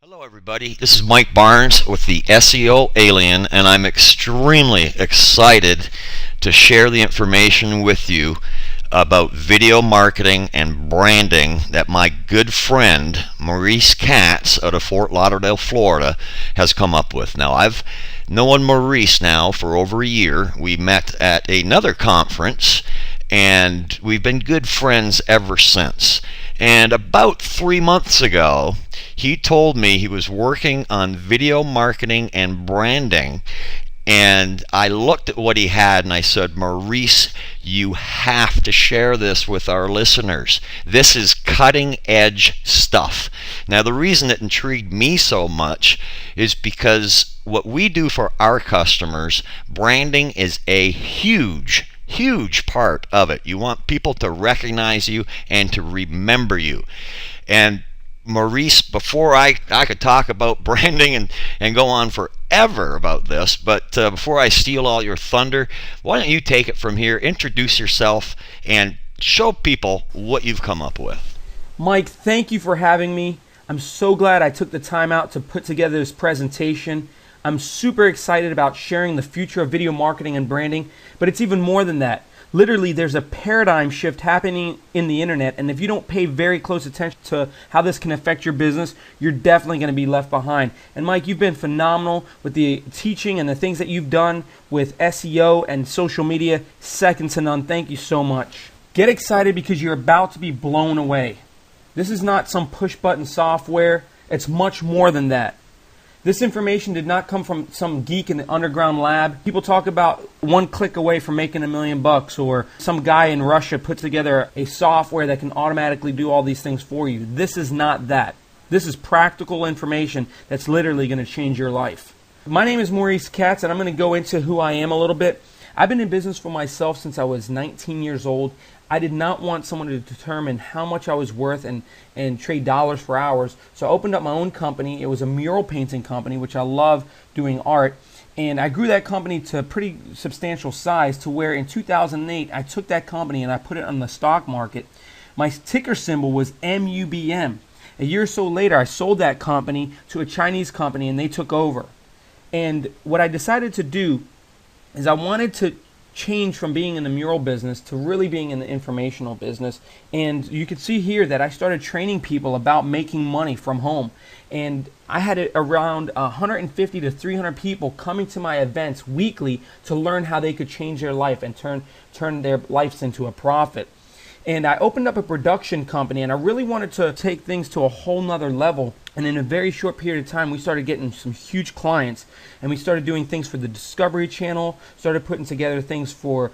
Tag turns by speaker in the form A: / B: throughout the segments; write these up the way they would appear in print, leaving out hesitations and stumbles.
A: Hello, everybody. This is Mike Barnes with the SEO Alien, and I'm extremely excited to share the information with you about video marketing and branding that my good friend Maurice Katz out of Fort Lauderdale, Florida, has come up with. Now, I've known Maurice now for over a year. We met at another conference, and we've been good friends ever since. And about 3 months ago, he told me he was working on video marketing and branding. And I looked at what he had and I said, Maurice, you have to share this with our listeners. This is cutting edge stuff. Now, the reason it intrigued me so much is because what we do for our customers, branding is a huge part of it. You want people to recognize you and to remember you. And Maurice, before I could talk about branding and go on forever about this, but before I steal all your thunder, why don't you take it from here, introduce yourself, and show people what you've come up with.
B: Mike, thank you for having me. I'm so glad I took the time out to put together this presentation. I'm super excited about sharing the future of video marketing and branding, but it's even more than that. Literally, there's a paradigm shift happening in the internet, and if you don't pay very close attention to how this can affect your business, you're definitely going to be left behind. And Mike, you've been phenomenal with the teaching and the things that you've done with SEO and social media. Second to none. Thank you so much. Get excited because you're about to be blown away. This is not some push-button software. It's much more than that. This information did not come from some geek in the underground lab. People talk about one click away from making $1 million, or some guy in Russia put together a software that can automatically do all these things for you. This is not that. This is practical information that's literally going to change your life. My name is Maurice Katz, and I'm going to go into who I am a little bit. I've been in business for myself since I was 19 years old. I did not want someone to determine how much I was worth and trade dollars for hours. So I opened up my own company. It was a mural painting company, which I love doing art. And I grew that company to a pretty substantial size to where in 2008, I took that company and I put it on the stock market. My ticker symbol was MUBM. A year or so later, I sold that company to a Chinese company and they took over. And what I decided to do is I wanted to change from being in the mural business to really being in the informational business. And you can see here that I started training people about making money from home. And I had around 150 to 300 people coming to my events weekly to learn how they could change their life and turn their lives into a profit. And I opened up a production company, and I really wanted to take things to a whole nother level. And in a very short period of time, we started getting some huge clients, and we started doing things for the Discovery Channel, started putting together things for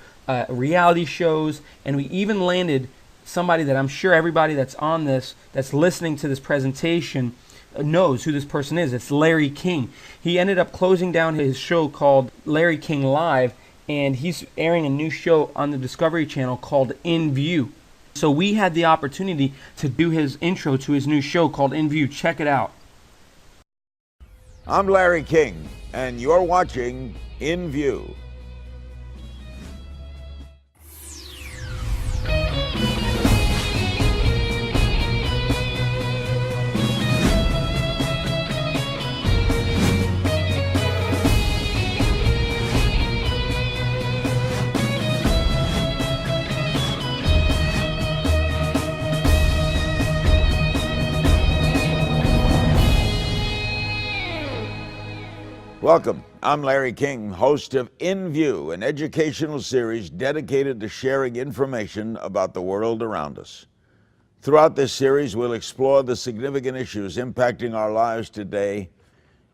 B: reality shows, and we even landed somebody that I'm sure everybody that's on this, that's listening to this presentation, knows who this person is. It's Larry King. He ended up closing down his show called Larry King Live, and he's airing a new show on the Discovery Channel called In View. So we had the opportunity to do his intro to his new show called In View. Check it out.
C: I'm Larry King, and you're watching In View. Welcome. I'm Larry King, host of In View, an educational series dedicated to sharing information about the world around us. Throughout this series, we'll explore the significant issues impacting our lives today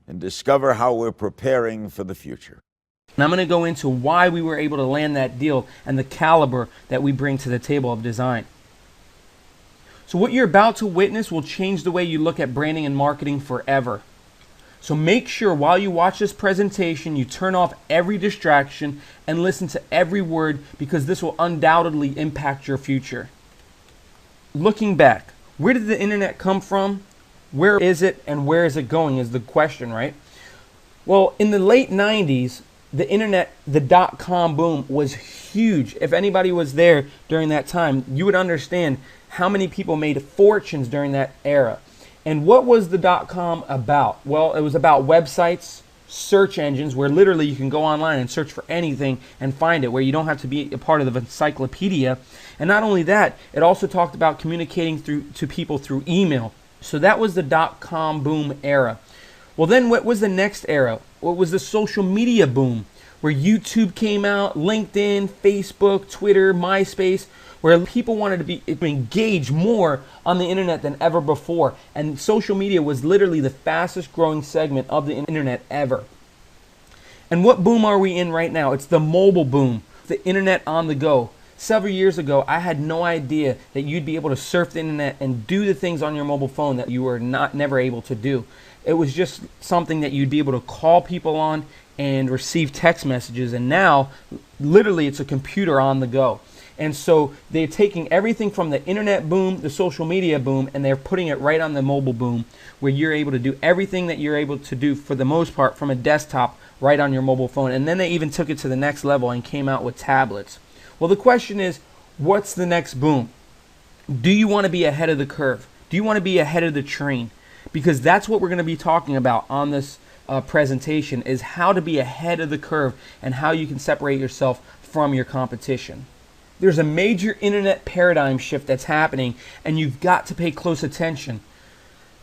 C: and discover how we're preparing for the future.
B: And I'm going to go into why we were able to land that deal and the caliber that we bring to the table of design. So what you're about to witness will change the way you look at branding and marketing forever. So make sure while you watch this presentation, you turn off every distraction and listen to every word, because this will undoubtedly impact your future. Looking back, where did the internet come from? Where is it and where is it going is the question, right? Well, in the late 90s, the internet, the dot-com boom was huge. If anybody was there during that time, you would understand how many people made fortunes during that era. And what was the .com about? Well, it was about websites, search engines, where literally you can go online and search for anything and find it, where you don't have to be a part of the encyclopedia. And not only that, it also talked about communicating to people through email. So that was the .com boom era. Well, then what was the next era? What was the social media boom, where YouTube came out, LinkedIn, Facebook, Twitter, MySpace, where people wanted to engage more on the internet than ever before. And social media was literally the fastest growing segment of the internet ever. And what boom are we in right now? It's the mobile boom, the internet on the go. Several years ago, I had no idea that you'd be able to surf the internet and do the things on your mobile phone that you were never able to do. It was just something that you'd be able to call people on and receive text messages. And now, literally, it's a computer on the go. And so they're taking everything from the internet boom, the social media boom, and they're putting it right on the mobile boom, where you're able to do everything that you're able to do for the most part from a desktop right on your mobile phone. And then they even took it to the next level and came out with tablets. Well, the question is, what's the next boom? Do you want to be ahead of the curve? Do you want to be ahead of the train? Because that's what we're going to be talking about on this presentation, is how to be ahead of the curve and how you can separate yourself from your competition. There's a major internet paradigm shift that's happening, and you've got to pay close attention.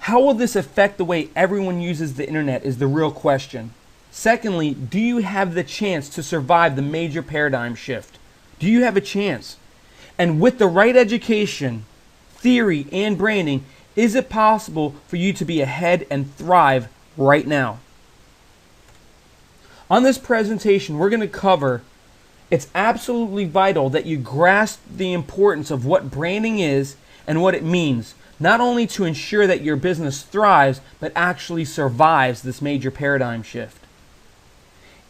B: How will this affect the way everyone uses the internet is the real question. Secondly, do you have the chance to survive the major paradigm shift? Do you have a chance? And with the right education, theory, and branding, is it possible for you to be ahead and thrive right now? On this presentation, we're going to cover, it's absolutely vital that you grasp the importance of what branding is and what it means, not only to ensure that your business thrives, but actually survives this major paradigm shift.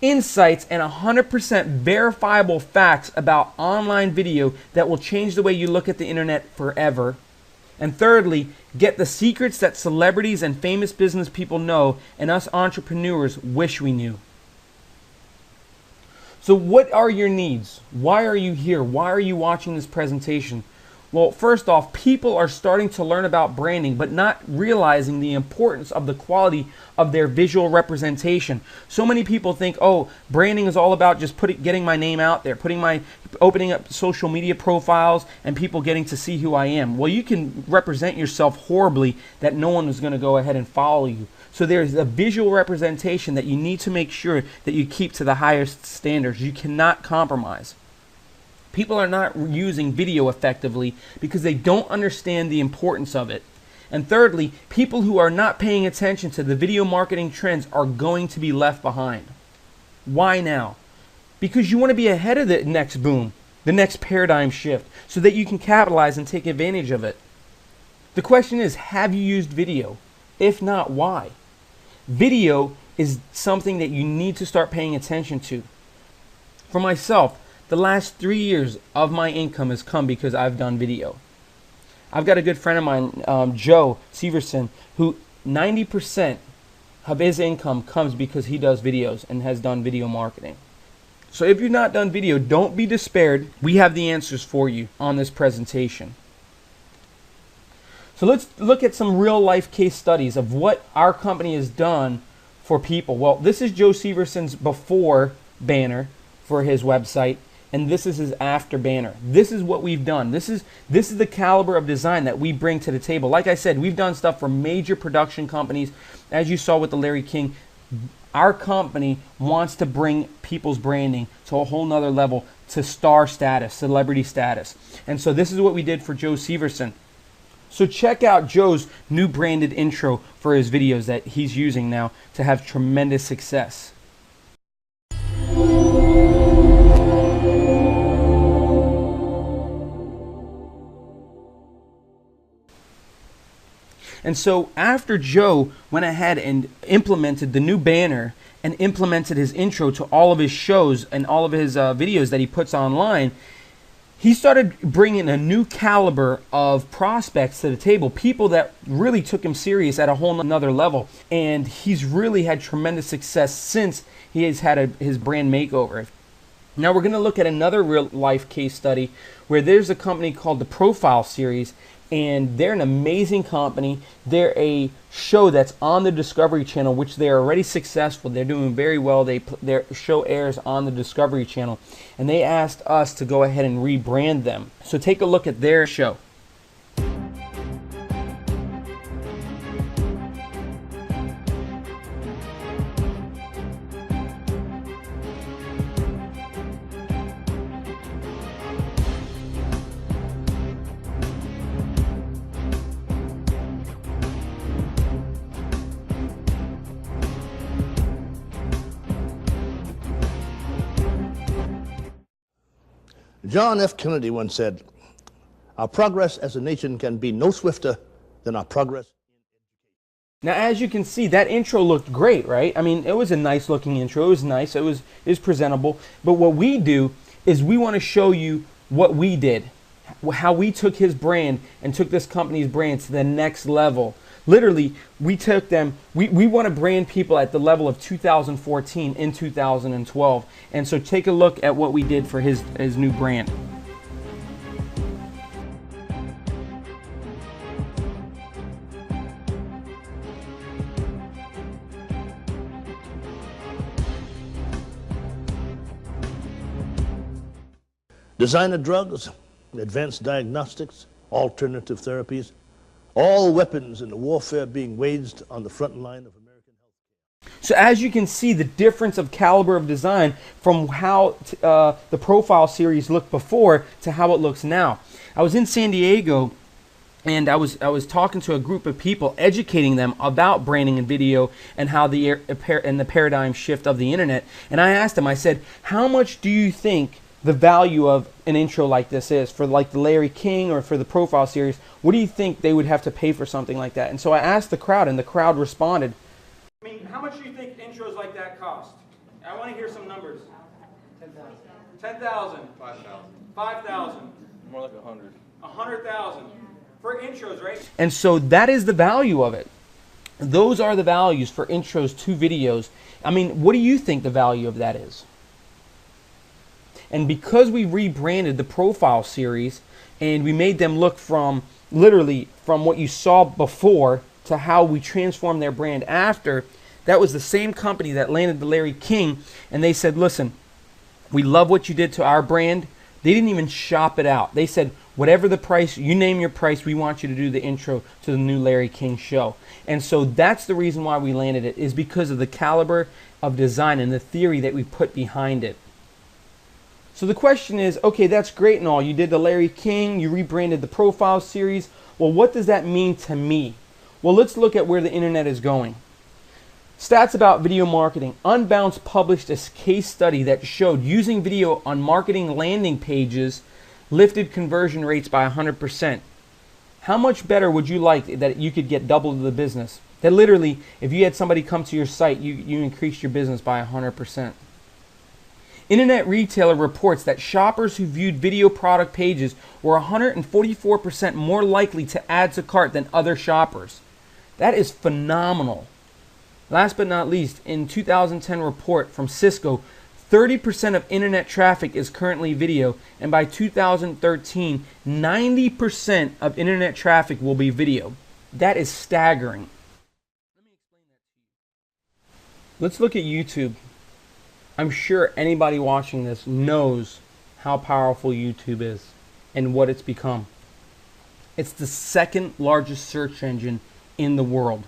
B: Insights and 100% verifiable facts about online video that will change the way you look at the internet forever. And thirdly, get the secrets that celebrities and famous business people know and us entrepreneurs wish we knew. So what are your needs? Why are you here? Why are you watching this presentation? Well, first off, people are starting to learn about branding, but not realizing the importance of the quality of their visual representation. So many people think, oh, branding is all about just getting my name out there, opening up social media profiles and people getting to see who I am. Well, you can represent yourself horribly that no one is going to go ahead and follow you. So there's a visual representation that you need to make sure that you keep to the highest standards. You cannot compromise. People are not using video effectively because they don't understand the importance of it. And thirdly, people who are not paying attention to the video marketing trends are going to be left behind. Why now? Because you want to be ahead of the next boom, the next paradigm shift, so that you can capitalize and take advantage of it. The question is, have you used video? If not, why? Video is something that you need to start paying attention to. For myself, the last 3 years of my income has come because I've done video. I've got a good friend of mine, Joe Severson, who 90% of his income comes because he does videos and has done video marketing. So if you've not done video, don't be despaired. We have the answers for you on this presentation. So let's look at some real life case studies of what our company has done for people. Well, this is Joe Severson's before banner for his website, and this is his after banner. This is what we've done. This is the caliber of design that we bring to the table. Like I said, we've done stuff for major production companies. As you saw with the Larry King, our company wants to bring people's branding to a whole nother level, to star status, celebrity status. And so this is what we did for Joe Severson. So check out Joe's new branded intro for his videos that he's using now to have tremendous success. And so after Joe went ahead and implemented the new banner and implemented his intro to all of his shows and all of his videos that he puts online, he started bringing a new caliber of prospects to the table, people that really took him serious at a whole nother level. And he's really had tremendous success since he has had his brand makeover. Now we're going to look at another real life case study where there's a company called the Profile Series, and they're an amazing company. They're a show that's on the Discovery Channel, which they're already successful. They're doing very well. Their show airs on the Discovery Channel, and they asked us to go ahead and rebrand them. So take a look at their show.
D: John F. Kennedy once said, "Our progress as a nation can be no swifter than our progress."
B: Now, as you can see, that intro looked great, right? I mean, it was a nice looking intro. It was nice. It was presentable. But what we do is we want to show you what we did, how we took his brand and took this company's brand to the next level. Literally, we took them, we want to brand people at the level of 2014 in 2012. And so take a look at what we did for his new brand.
D: Designer drugs, advanced diagnostics, alternative therapies, all weapons in the warfare being waged on the front line of American health.
B: So as you can see, the difference of caliber of design from how the profile series looked before to how it looks now. I was in San Diego, and I was talking to a group of people, educating them about branding and video and how the paradigm shift of the internet. And I asked them, I said, how much do you think the value of an intro like this is for like the Larry King or for the profile series? What do you think they would have to pay for something like that? And so I asked the crowd, and the crowd responded. I mean, how much do you think intros like that cost? I want to hear some numbers. 10,000. 10,000. 5,000. 5,000.
E: More like 100.
B: 100,000 for intros, right? And so that is the value of it. Those are the values for intros to videos. I mean, what do you think the value of that is? And because we rebranded the profile series and we made them look from literally from what you saw before to how we transformed their brand after, that was the same company that landed the Larry King, and they said, listen, we love what you did to our brand. They didn't even shop it out. They said, whatever the price, you name your price, we want you to do the intro to the new Larry King show. And so that's the reason why we landed it, is because of the caliber of design and the theory that we put behind it. So the question is, okay, that's great and all. You did the Larry King, you rebranded the profile series. Well, what does that mean to me? Well, let's look at where the internet is going. Stats about video marketing. Unbounce published a case study that showed using video on marketing landing pages lifted conversion rates by 100%. How much better would you like that you could get double the business? That literally, if you had somebody come to your site, you increased your business by 100%. Internet Retailer reports that shoppers who viewed video product pages were 144% more likely to add to cart than other shoppers. That is phenomenal. Last but not least, in 2010 report from Cisco, 30% of internet traffic is currently video, and by 2013, 90% of internet traffic will be video. That is staggering. Let me explain that to you. Let's look at YouTube. I'm sure anybody watching this knows how powerful YouTube is and what it's become. It's the second largest search engine in the world.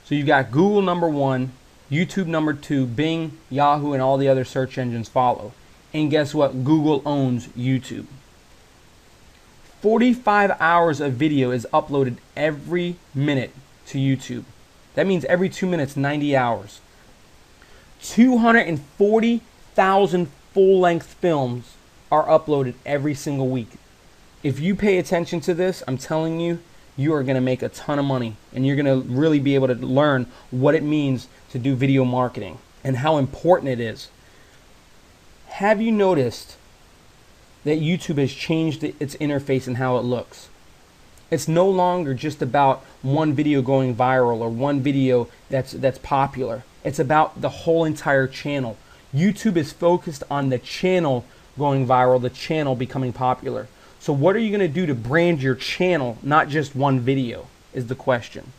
B: So you've got Google number 1, YouTube number 2, Bing, Yahoo, and all the other search engines follow. And guess what? Google owns YouTube. 45 hours of video is uploaded every minute to YouTube. That means every 2 minutes, 90 hours. 240,000 full-length films are uploaded every single week. If you pay attention to this, I'm telling you, you are going to make a ton of money, and you're going to really be able to learn what it means to do video marketing and how important it is. Have you noticed that YouTube has changed its interface and how it looks? It's no longer just about one video going viral or one video that's popular. It's about the whole entire channel. YouTube is focused on the channel going viral, the channel becoming popular. So what are you going to do to brand your channel, not just one video, is the question.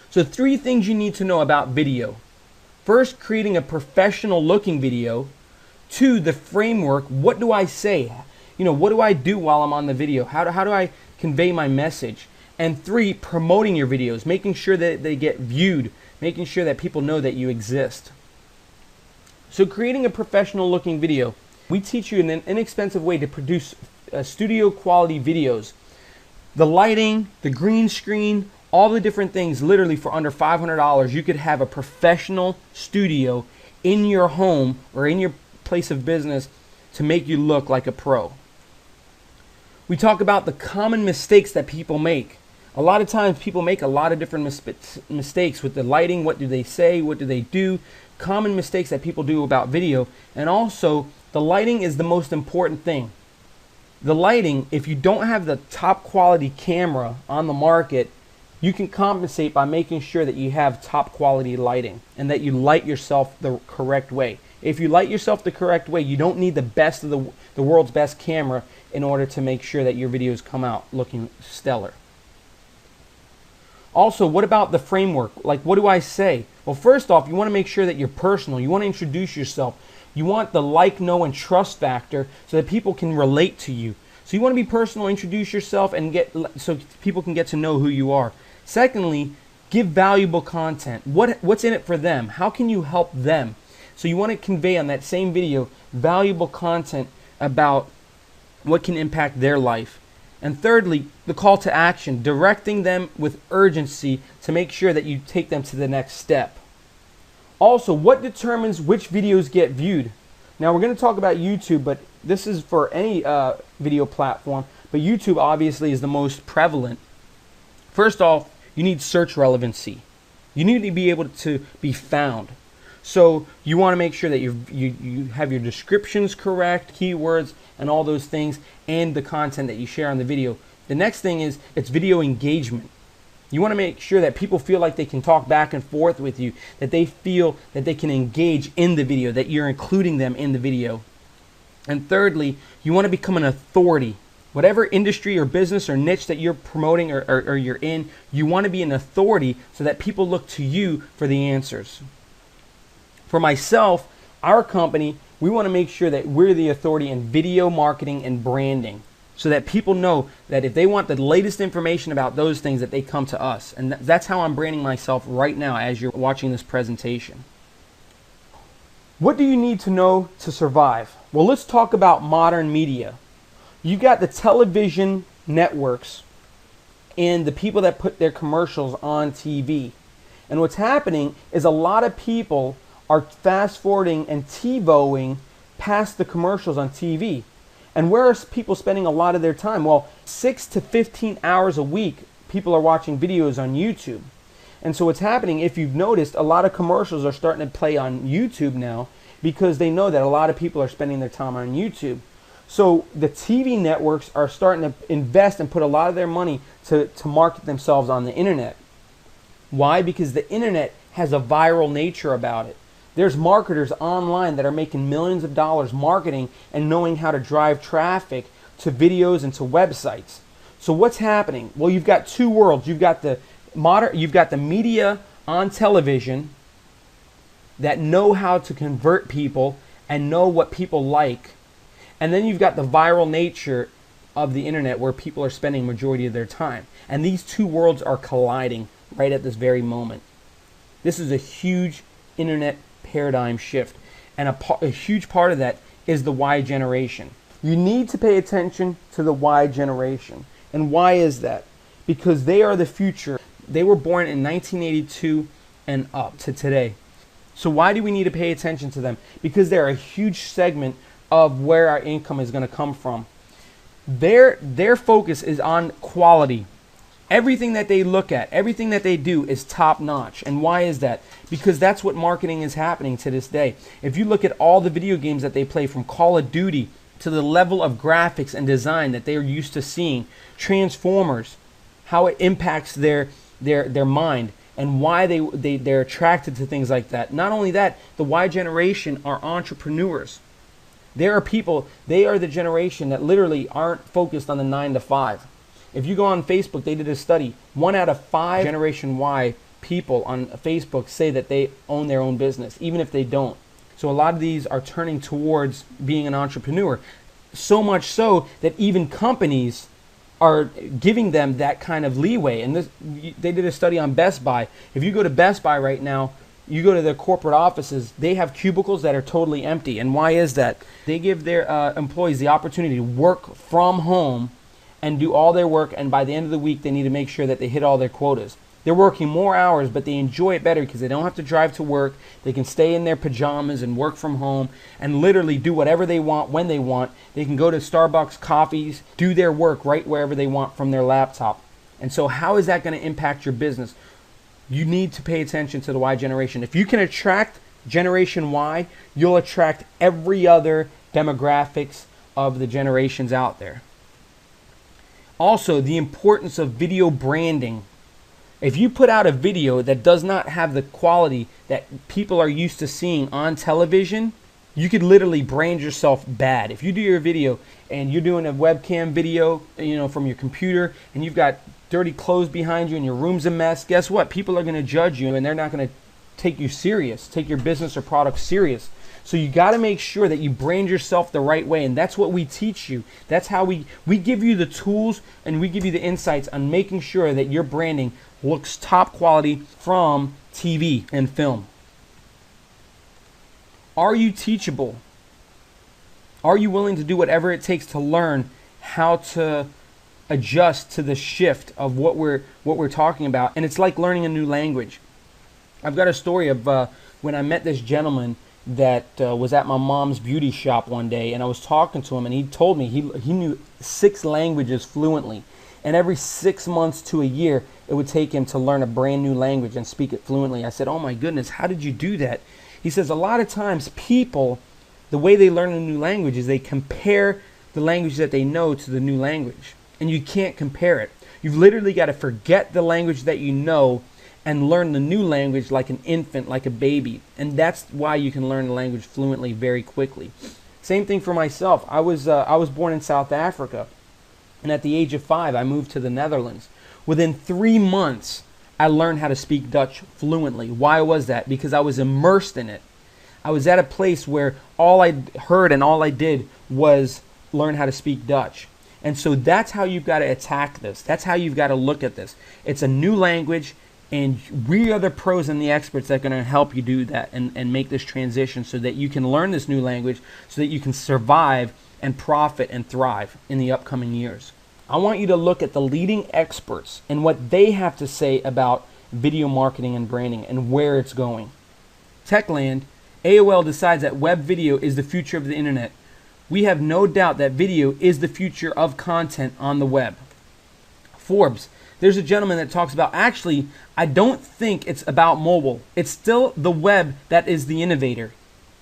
B: So 3 things you need to know about video. First, creating a professional looking video. 2, the framework. What do I say? What do I do while I'm on the video? How do I convey my message? And 3, promoting your videos, making sure that they get viewed, making sure that people know that you exist. So creating a professional looking video. We teach you an inexpensive way to produce studio quality videos. The lighting, the green screen, all the different things, literally for under $500, you could have a professional studio in your home or in your place of business to make you look like a pro. We talk about the common mistakes that people make. A lot of times people make a lot of different mistakes with the lighting. What do they say? What do they do? Common mistakes that people do about video. And also, the lighting is the most important thing. The lighting, if you don't have the top quality camera on the market, you can compensate by making sure that you have top quality lighting and that you light yourself the correct way. If you light yourself the correct way, you don't need the best of the world's best camera in order to make sure that your videos come out looking stellar. Also, what about the framework? Like, what do I say? Well, first off, you want to make sure that you're personal. You want to introduce yourself. You want the like, know, and trust factor so that people can relate to you. So you want to be personal, introduce yourself, and so people can get to know who you are. Secondly, give valuable content. What's in it for them? How can you help them? So you want to convey on that same video valuable content about what can impact their life. And thirdly, the call to action, directing them with urgency to make sure that you take them to the next step. Also, what determines which videos get viewed? Now, we're going to talk about YouTube, but this is for any video platform, but YouTube obviously is the most prevalent. First off, you need search relevancy. You need to be able to be found. So you want to make sure that you have your descriptions correct, keywords, and all those things, and the content that you share on the video. The next thing is it's video engagement. You want to make sure that people feel like they can talk back and forth with you, that they feel that they can engage in the video, that you're including them in the video. And thirdly, you want to become an authority. Whatever industry or business or niche that you're promoting or you're in, you want to be an authority so that people look to you for the answers. For myself, our company, we want to make sure that we're the authority in video marketing and branding so that people know that if they want the latest information about those things, that they come to us. And that's how I'm branding myself right now as you're watching this presentation. What do you need to know to survive? Well, let's talk about modern media. You got the television networks and the people that put their commercials on TV. And what's happening is a lot of people are fast forwarding and TiVoing past the commercials on TV. And where are people spending a lot of their time? Well, 6 to 15 hours a week, people are watching videos on YouTube. And so what's happening, if you've noticed, a lot of commercials are starting to play on YouTube now because they know that a lot of people are spending their time on YouTube. So the TV networks are starting to invest and put a lot of their money to market themselves on the internet. Why? Because the internet has a viral nature about it. There's marketers online that are making millions of dollars marketing and knowing how to drive traffic to videos and to websites. So what's happening? Well, you've got two worlds. You've got the media on television that know how to convert people and know what people like. And then you've got the viral nature of the internet where people are spending majority of their time. And these two worlds are colliding right at this very moment. This is a huge internet paradigm shift. And a huge part of that is the Y generation. You need to pay attention to the Y generation. And why is that? Because they are the future. They were born in 1982 and up to today. So why do we need to pay attention to them? Because they're a huge segment of where our income is going to come from. Their focus is on quality. Everything that they look at, everything that they do is top notch. And why is that? Because that's what marketing is happening to this day. If you look at all the video games that they play, from Call of Duty to the level of graphics and design that they're used to seeing, Transformers, how it impacts their mind and why they're attracted to things like that. Not only that, the Y generation are entrepreneurs. There are people, they are the generation that literally aren't focused on the 9 to 5. If you go on Facebook, they did a study. 1 out of 5 Generation Y people on Facebook say that they own their own business, even if they don't. So a lot of these are turning towards being an entrepreneur. So much so that even companies are giving them that kind of leeway. And they did a study on Best Buy. If you go to Best Buy right now, you go to their corporate offices, they have cubicles that are totally empty. And why is that? They give their employees the opportunity to work from home and do all their work, and by the end of the week, they need to make sure that they hit all their quotas. They're working more hours, but they enjoy it better because they don't have to drive to work. They can stay in their pajamas and work from home and literally do whatever they want when they want. They can go to Starbucks, coffees, do their work right wherever they want from their laptop. And so how is that going to impact your business? You need to pay attention to the Y generation. If you can attract Generation Y, you'll attract every other demographics of the generations out there. Also, the importance of video branding. If you put out a video that does not have the quality that people are used to seeing on television, you could literally brand yourself bad. If you do your video and you're doing a webcam video, from your computer, and you've got dirty clothes behind you and your room's a mess, guess what? People are going to judge you, and they're not going to take you serious, take your business or product serious. So you got to make sure that you brand yourself the right way, and that's what we teach you. That's how we give you the tools, and we give you the insights on making sure that your branding looks top quality from TV and film. Are you teachable? Are you willing to do whatever it takes to learn how to adjust to the shift of what we're talking about? And it's like learning a new language. I've got a story of when I met this gentleman that was at my mom's beauty shop one day, and I was talking to him, and he told me he knew 6 languages fluently. And every 6 months to a year, it would take him to learn a brand new language and speak it fluently. I said, oh my goodness, how did you do that? He says, a lot of times people, the way they learn a new language is they compare the language that they know to the new language. And you can't compare it. You've literally got to forget the language that you know and learn the new language like an infant, like a baby. And that's why you can learn the language fluently very quickly. Same thing for myself. I was born in South Africa. And at the age of 5, I moved to the Netherlands. Within 3 months, I learned how to speak Dutch fluently. Why was that? Because I was immersed in it. I was at a place where all I heard and all I did was learn how to speak Dutch. And so that's how you've got to attack this. That's how you've got to look at this. It's a new language, and we are the pros and the experts that are going to help you do that and make this transition so that you can learn this new language so that you can survive and profit and thrive in the upcoming years. I want you to look at the leading experts and what they have to say about video marketing and branding and where it's going. Techland, AOL decides that web video is the future of the internet. We have no doubt that video is the future of content on the web. Forbes, there's a gentleman that talks about, actually, I don't think it's about mobile. It's still the web that is the innovator.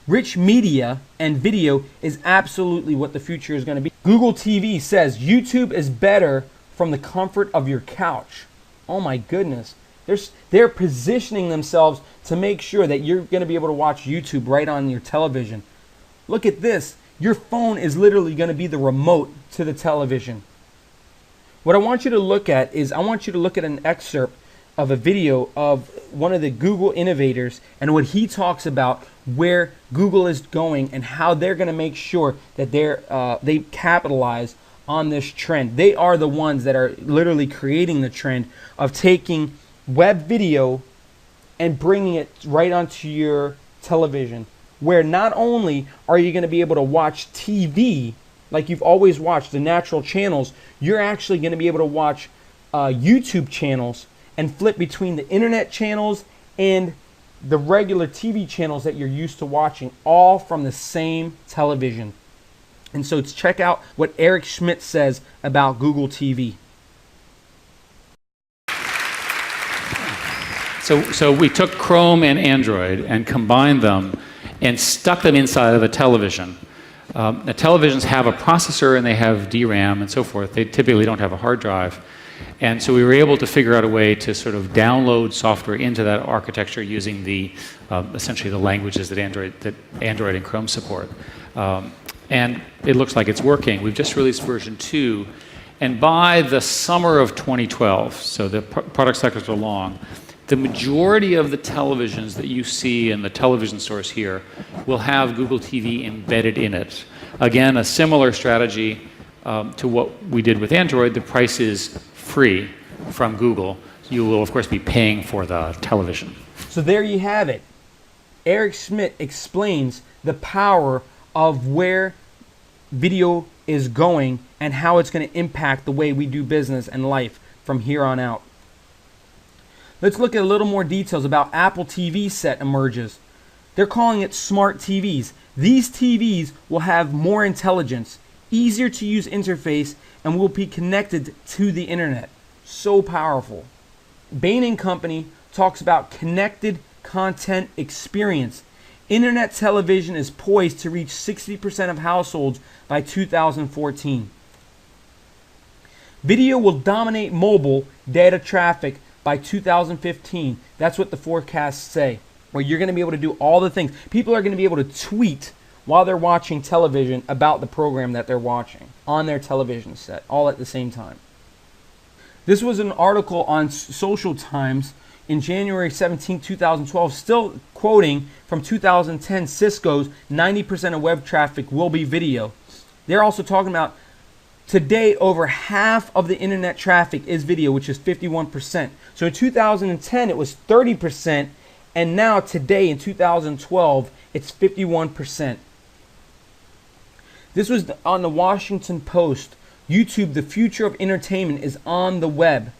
B: Rich media and video is absolutely what the future is going to be. Google TV says YouTube is better from the comfort of your couch. Oh my goodness. They're positioning themselves to make sure that you're going to be able to watch YouTube right on your television. Look at this. Your phone is literally going to be the remote to the television. What I want you to look at is I want you to look at an excerpt of a video of one of the Google innovators and what he talks about where Google is going and how they're going to make sure that they capitalize on this trend. They are the ones that are literally creating the trend of taking web video and bringing it right onto your television, where not only are you going to be able to watch TV like you've always watched, the natural channels, you're actually going to be able to watch YouTube channels and flip between the internet channels and the regular TV channels that you're used to watching, all from the same television. And so check out what Eric Schmidt says about Google TV.
E: So we took Chrome and Android and combined them and stuck them inside of a television. The televisions have a processor and they have DRAM and so forth. They typically don't have a hard drive. And so we were able to figure out a way to sort of download software into that architecture using the essentially the languages that Android and Chrome support. and it looks like it's working. We've just released version 2, and by the summer of 2012, so the product cycles are long, the majority of the televisions that you see in the television stores here will have Google TV embedded in it. Again, a similar strategy to what we did with Android. The price is free from Google. You will, of course, be paying for the television.
B: So there you have it. Eric Schmidt explains the power of where video is going and how it's going to impact the way we do business and life from here on out. Let's look at a little more details about Apple TV set emerges. They're calling it smart TVs. These TVs will have more intelligence, easier to use interface, and will be connected to the internet. So powerful. Bain & Company talks about connected content experience. Internet television is poised to reach 60% of households by 2014. Video will dominate mobile data traffic by 2015. That's what the forecasts say. Where you're going to be able to do all the things. People are going to be able to tweet while they're watching television about the program that they're watching on their television set, all at the same time. This was an article on Social Times in January 17, 2012, still quoting from 2010, Cisco's 90% of web traffic will be video. They're also talking about today over half of the internet traffic is video, which is 51%. So in 2010 it was 30%, and now today in 2012 it's 51%. This was on the Washington Post. YouTube, the future of entertainment is on the web.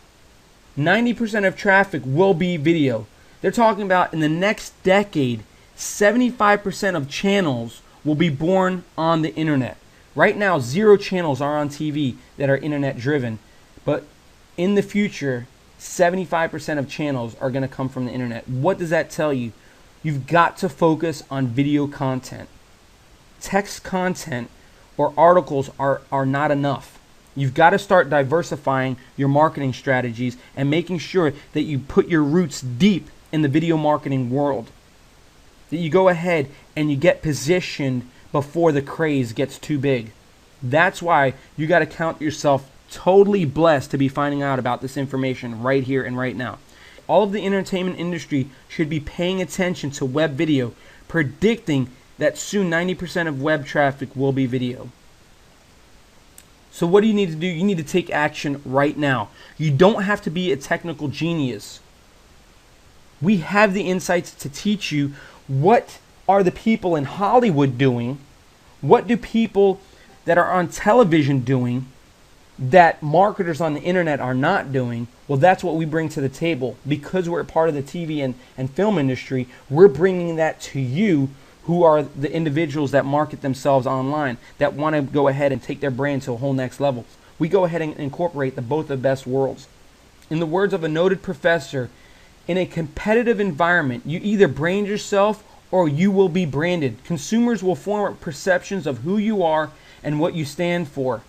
B: 90% of traffic will be video. They're talking about in the next decade, 75% of channels will be born on the internet. Right now, 0 channels are on TV that are internet driven. But in the future, 75% of channels are going to come from the internet. What does that tell you? You've got to focus on video content. Text content or articles are not enough. You've got to start diversifying your marketing strategies and making sure that you put your roots deep in the video marketing world. That you go ahead and you get positioned before the craze gets too big. That's why you got to count yourself totally blessed to be finding out about this information right here and right now. All of the entertainment industry should be paying attention to web video, predicting that soon 90% of web traffic will be video. So what do you need to do? You need to take action right now. You don't have to be a technical genius. We have the insights to teach you what are the people in Hollywood doing, what do people that are on television doing that marketers on the internet are not doing. Well, that's what we bring to the table. Because we're a part of the TV and film industry, we're bringing that to you who are the individuals that market themselves online, that want to go ahead and take their brand to a whole next level. We go ahead and incorporate both the best worlds. In the words of a noted professor, in a competitive environment, you either brand yourself or you will be branded. Consumers will form perceptions of who you are and what you stand for,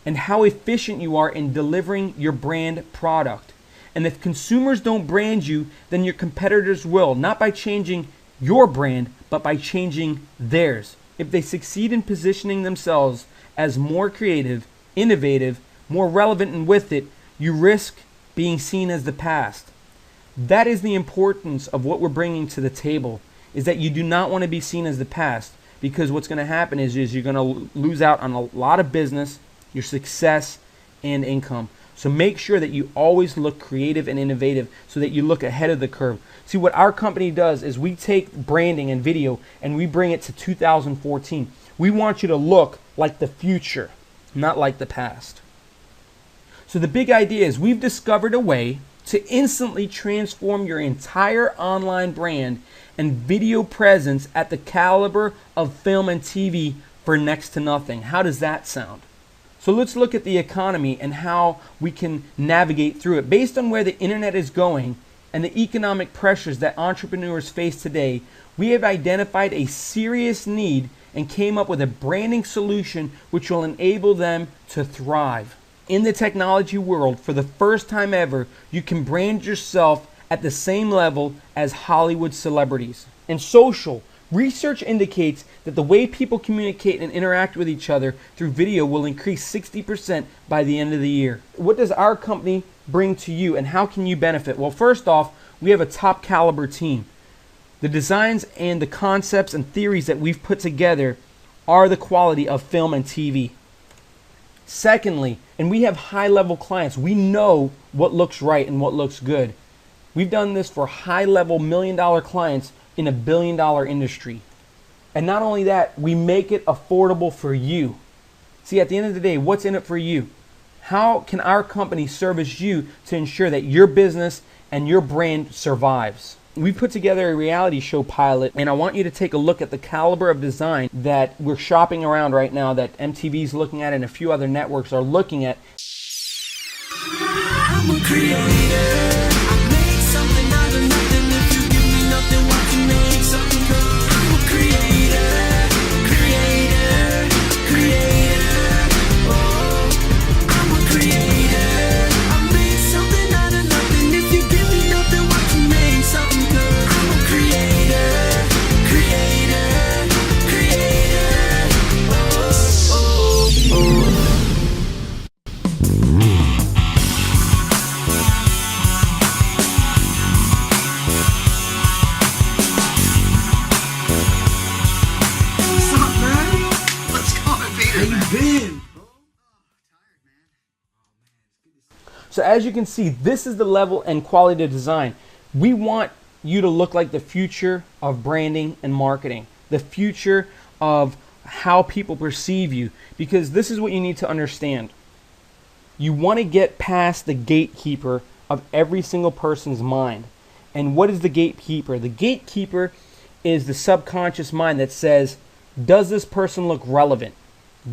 B: and how efficient you are in delivering your brand product. And if consumers don't brand you, then your competitors will, not by changing your brand, but by changing theirs. If they succeed in positioning themselves as more creative, innovative, more relevant, and with it, you risk being seen as the past. That is the importance of what we're bringing to the table, is that you do not want to be seen as the past, because what's going to happen is you're going to lose out on a lot of business, your success, and income. So make sure that you always look creative and innovative so that you look ahead of the curve. See, what our company does is we take branding and video and we bring it to 2014. We want you to look like the future, not like the past. So the big idea is we've discovered a way to instantly transform your entire online brand and video presence at the caliber of film and TV for next to nothing. How does that sound? So let's look at the economy and how we can navigate through it. Based on where the internet is going and the economic pressures that entrepreneurs face today, we have identified a serious need and came up with a branding solution which will enable them to thrive. In the technology world, for the first time ever, you can brand yourself at the same level as Hollywood celebrities. In social, Research indicates that the way people communicate and interact with each other through video will increase 60% by the end of the year. What does our company bring to you, and how can you benefit? Well, first off, we have a top caliber team. The designs and the concepts and theories that we've put together are the quality of film and TV. Secondly, and we have high-level clients. We know what looks right and what looks good. We've done this for high-level million-dollar clients in a billion-dollar industry. And not only that, we make it affordable for you. See, at the end of the day, what's in it for you? How can our company service you to ensure that your business and your brand survives? We put together a reality show pilot, and I want you to take a look at the caliber of design that we're shopping around right now, that MTV's looking at and a few other networks are looking at.
F: I'm a creator. I make something out of nothing. If you give me nothing, why you make something good? I'm a creator, creator, creator. Oh, I'm a creator. I make something out of nothing. If you give me nothing, why you make something good? I'm a creator, creator, creator. Oh, oh, oh. What's up, man? What's going, Peter? How you been?
B: So as you can see, this is the level and quality of design. We want you to look like the future of branding and marketing, the future of how people perceive you, because this is what you need to understand. You want to get past the gatekeeper of every single person's mind. And what is the gatekeeper? The gatekeeper is the subconscious mind that says, does this person look relevant?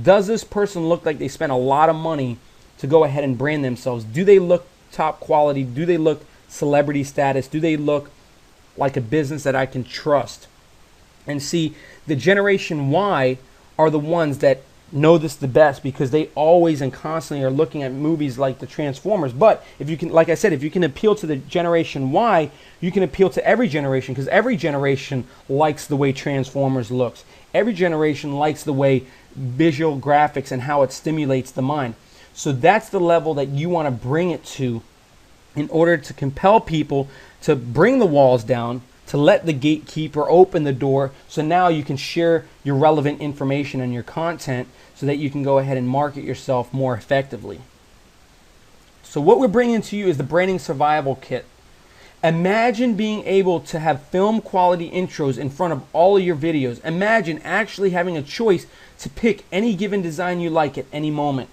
B: Does this person look like they spent a lot of money to go ahead and brand themselves? Do they look top quality? Do they look celebrity status? Do they look like a business that I can trust? And see, the Generation Y are the ones that know this the best, because they always and constantly are looking at movies like the Transformers. But if you can, like I said, if you can appeal to the Generation Y, you can appeal to every generation, because every generation likes the way Transformers looks. Every generation likes the way visual graphics and how it stimulates the mind. So that's the level that you want to bring it to in order to compel people to bring the walls down, to let the gatekeeper open the door, so now you can share your relevant information and your content so that you can go ahead and market yourself more effectively. So what we're bringing to you is the Branding Survival Kit. Imagine being able to have film quality intros in front of all of your videos. Imagine actually having a choice to pick any given design you like at any moment.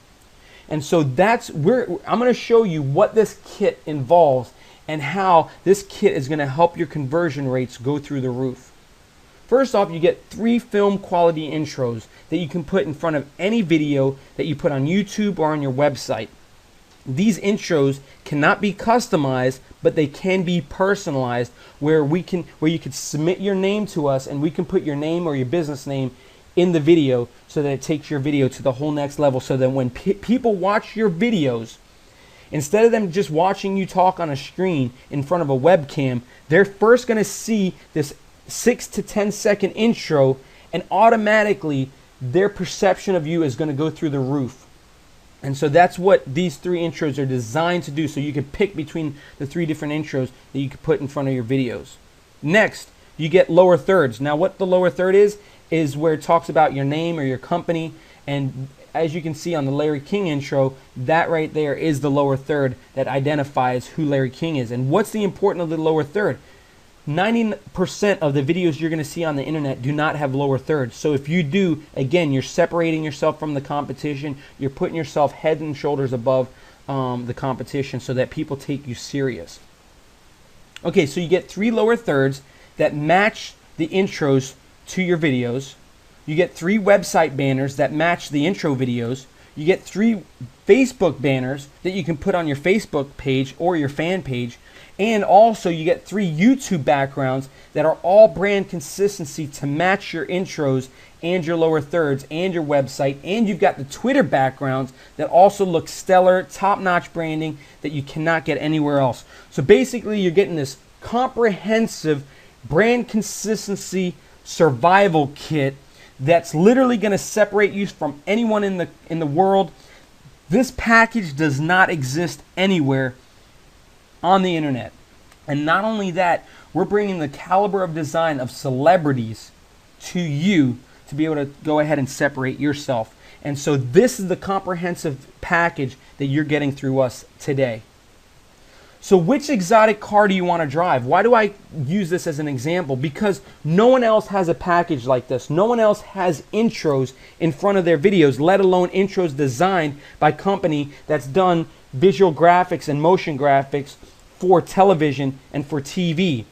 B: And so that's where I'm going to show you what this kit involves and how this kit is going to help your conversion rates go through the roof. First off, you get 3 film quality intros that you can put in front of any video that you put on YouTube or on your website. These intros cannot be customized, but they can be personalized, where you can submit your name to us and we can put your name or your business name in the video so that it takes your video to the whole next level, so that when people watch your videos, instead of them just watching you talk on a screen in front of a webcam, they're first going to see this 6 to 10 second intro, and automatically their perception of you is going to go through the roof. And so that's what these 3 intros are designed to do, so you can pick between the 3 different intros that you can put in front of your videos. Next, you get lower thirds. Now what the lower third is where it talks about your name or your company, and as you can see on the Larry King intro, that right there is the lower third that identifies who Larry King is. And what's the importance of the lower third? 90% of the videos you're going to see on the internet do not have lower thirds. So if you do, again, you're separating yourself from the competition. You're putting yourself head and shoulders above the competition so that people take you serious. Okay, so you get 3 lower thirds that match the intros to your videos. You get 3 website banners that match the intro videos. You get 3 Facebook banners that you can put on your Facebook page or your fan page. And also you get 3 YouTube backgrounds that are all brand consistency to match your intros and your lower thirds and your website. And you've got the Twitter backgrounds that also look stellar, top-notch branding that you cannot get anywhere else. So basically you're getting this comprehensive brand consistency survival kit that's literally going to separate you from anyone in the world. This package does not exist anywhere on the internet. And not only that, we're bringing the caliber of design of celebrities to you to be able to go ahead and separate yourself. And so this is the comprehensive package that you're getting through us today. So which exotic car do you want to drive? Why do I use this as an example? Because no one else has a package like this. No one else has intros in front of their videos, let alone intros designed by a company that's done visual graphics and motion graphics for television and for TV.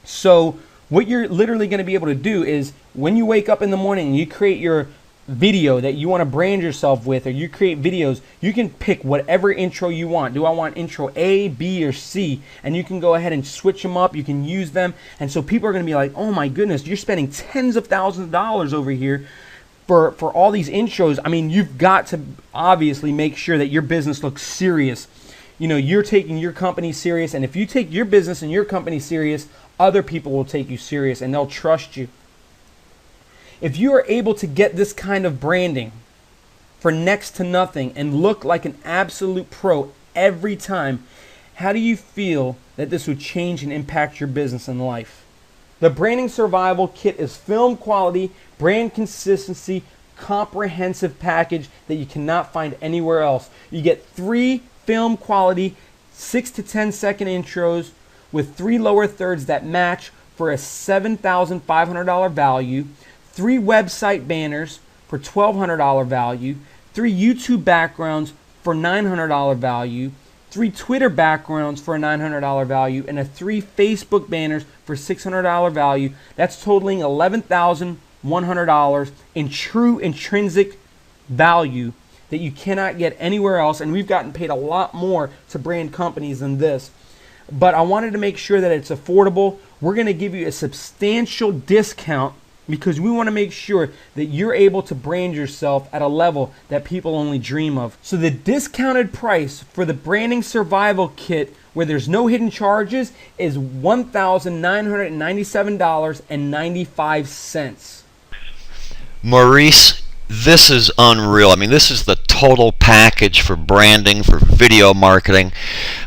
B: So what you're literally going to be able to do is when you wake up in the morning and you create your video that you want to brand yourself with, or you create videos, you can pick whatever intro you want. Do I want intro A, B, or C? And you can go ahead and switch them up. You can use them. And so people are going to be like, oh my goodness, you're spending tens of thousands of dollars over here for all these intros. I mean, you've got to obviously make sure that your business looks serious. You know, you're taking your company serious. And if you take your business and your company serious, other people will take you serious and they'll trust you. If you are able to get this kind of branding for next to nothing and look like an absolute pro every time, how do you feel that this would change and impact your business and life? The Branding Survival Kit is film quality, brand consistency, comprehensive package that you cannot find anywhere else. You get 3 film quality 6 to 10 second intros with 3 lower thirds that match for a $7,500 value. 3 website banners for $1,200 value, 3 YouTube backgrounds for $900 value, 3 Twitter backgrounds for a $900 value, and 3 Facebook banners for $600 value. That's totaling $11,100 in true intrinsic value that you cannot get anywhere else. And we've gotten paid a lot more to brand companies than this. But I wanted to make sure that it's affordable. We're going to give you a substantial discount because we want to make sure that you're able to brand yourself at a level that people only dream of. So the discounted price for the Branding Survival Kit, where there's no hidden charges, is $1,997.95.
A: Maurice, this is unreal. I mean, this is the total package for branding, for video marketing.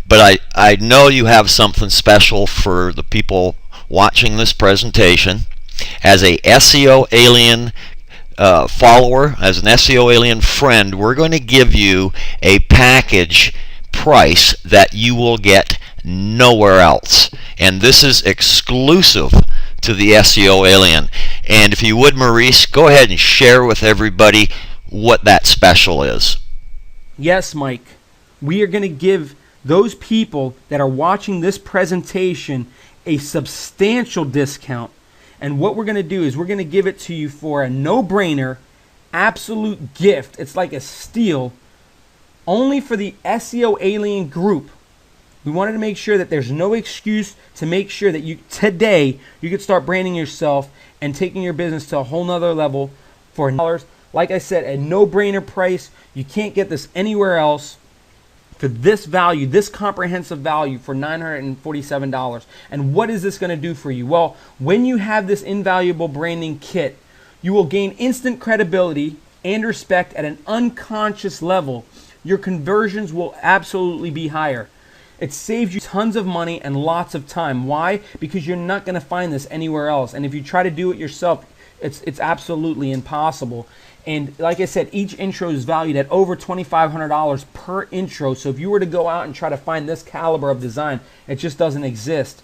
A: But I know you have something special for the people watching this presentation. As a SEO Alien follower, as an SEO Alien friend, we're going to give you a package price that you will get nowhere else. And this is exclusive to the SEO Alien. And if you would, Maurice, go ahead and share with everybody what that special is.
B: Yes, Mike. We are going to give those people that are watching this presentation a substantial discount. And what we're going to do is we're going to give it to you for a no-brainer, absolute gift. It's like a steal, only for the SEO Alien group. We wanted to make sure that there's no excuse to make sure that today you could start branding yourself and taking your business to a whole nother level for $1. Like I said, a no-brainer price. You can't get this anywhere else. For this value, this comprehensive value for $947. And what is this going to do for you? Well, when you have this invaluable branding kit, you will gain instant credibility and respect at an unconscious level. Your conversions will absolutely be higher. It saves you tons of money and lots of time. Why? Because you're not going to find this anywhere else. And if you try to do it yourself, it's absolutely impossible. And like I said, each intro is valued at over $2,500 per intro. So if you were to go out and try to find this caliber of design, it just doesn't exist.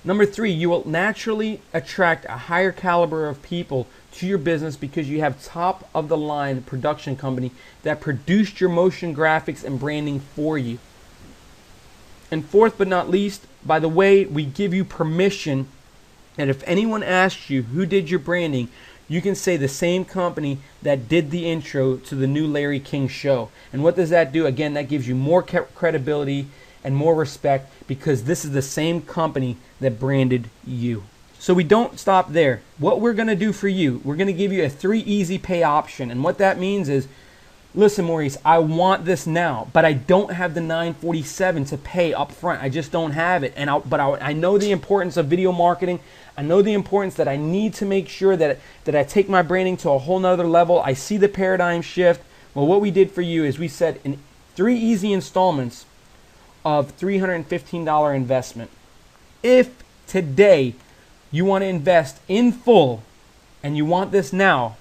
B: Number 3, you will naturally attract a higher caliber of people to your business because you have top of the line production company that produced your motion graphics and branding for you. And fourth but not least, by the way, we give you permission that if anyone asks you who did your branding, you can say the same company that did the intro to the new Larry King show. And what does that do? Again, that gives you more credibility and more respect because this is the same company that branded you. So we don't stop there. What we're going to do for you, we're going to give you a 3 easy pay option. And what that means is Listen, Maurice, I want this now, but I don't have the $947 to pay up front. I just don't have it. I know the importance of video marketing. I know the importance that I need to make sure that I take my branding to a whole nother level. I see the paradigm shift. Well, what we did for you is we said in 3 easy installments of $315 investment. If today you want to invest in full and you want this now,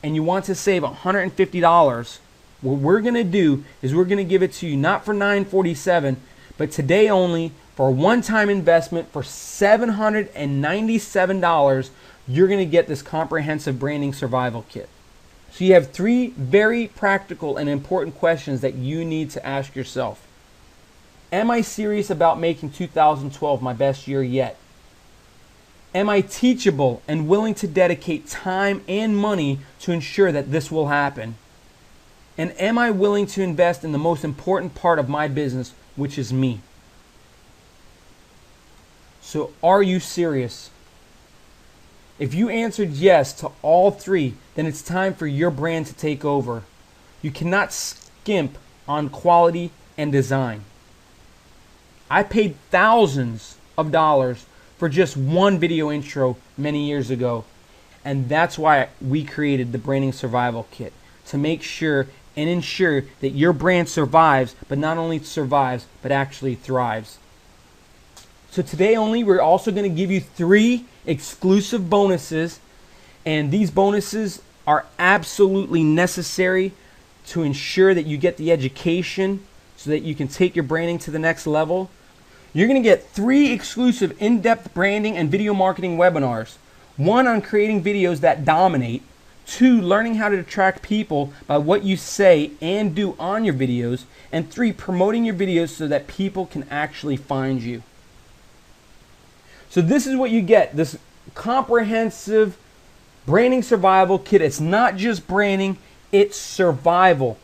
B: and you want to save $150, what we're going to do is we're going to give it to you not for $947, but today only for a one-time investment for $797. You're going to get this comprehensive branding survival kit. So you have 3 very practical and important questions that you need to ask yourself. Am I serious about making 2012 my best year yet? Am I teachable and willing to dedicate time and money to ensure that this will happen? And am I willing to invest in the most important part of my business, which is me? So are you serious? If you answered yes to all 3, then it's time for your brand to take over. You cannot skimp on quality and design. I paid thousands of dollars for just one video intro many years ago. And that's why we created the Branding Survival Kit, to make sure and ensure that your brand survives, but not only survives, but actually thrives. So today only, we're also going to give you 3 exclusive bonuses. And these bonuses are absolutely necessary to ensure that you get the education so that you can take your branding to the next level. You're going to get 3 exclusive in-depth branding and video marketing webinars. 1 on creating videos that dominate. 2, learning how to attract people by what you say and do on your videos. And 3, promoting your videos so that people can actually find you. So this is what you get, this comprehensive branding survival kit. It's not just branding, it's survival.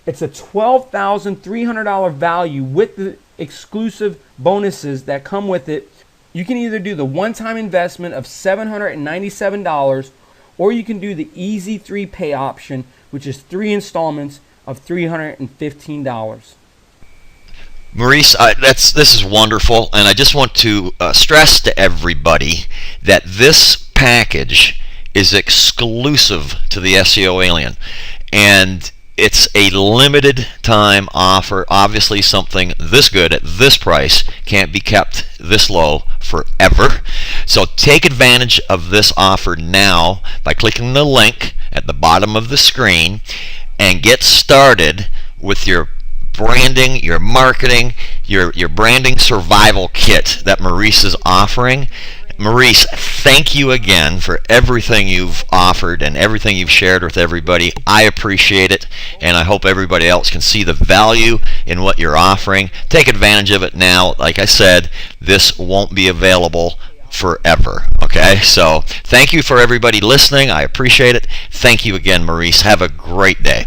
B: It's a $12,300 value with the exclusive bonuses that come with it. You can either do the one-time investment of $797, or you can do the easy 3 pay option, which is 3 installments of $315.
A: Maurice, this is wonderful, and I just want to stress to everybody that this package is exclusive to the SEO Alien, and it's a limited time offer. Obviously, something this good at this price can't be kept this low forever. So take advantage of this offer now by clicking the link at the bottom of the screen and get started with your branding, your marketing, your branding survival kit that Maurice is offering. Maurice, thank you again for everything you've offered and everything you've shared with everybody. I appreciate it, and I hope everybody else can see the value in what you're offering. Take advantage of it now. Like I said, this won't be available forever. Okay, so thank you for everybody listening. I appreciate it. Thank you again, Maurice. Have a great day.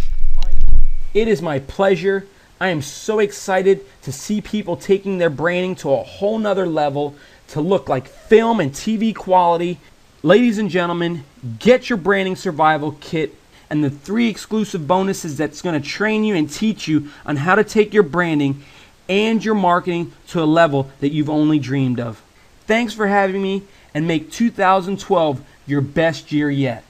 B: It is my pleasure. I am so excited to see people taking their branding to a whole nother level, to look like film and TV quality. Ladies and gentlemen, get your branding survival kit and the 3 exclusive bonuses that's going to train you and teach you on how to take your branding and your marketing to a level that you've only dreamed of. Thanks for having me, and make 2012 your best year yet.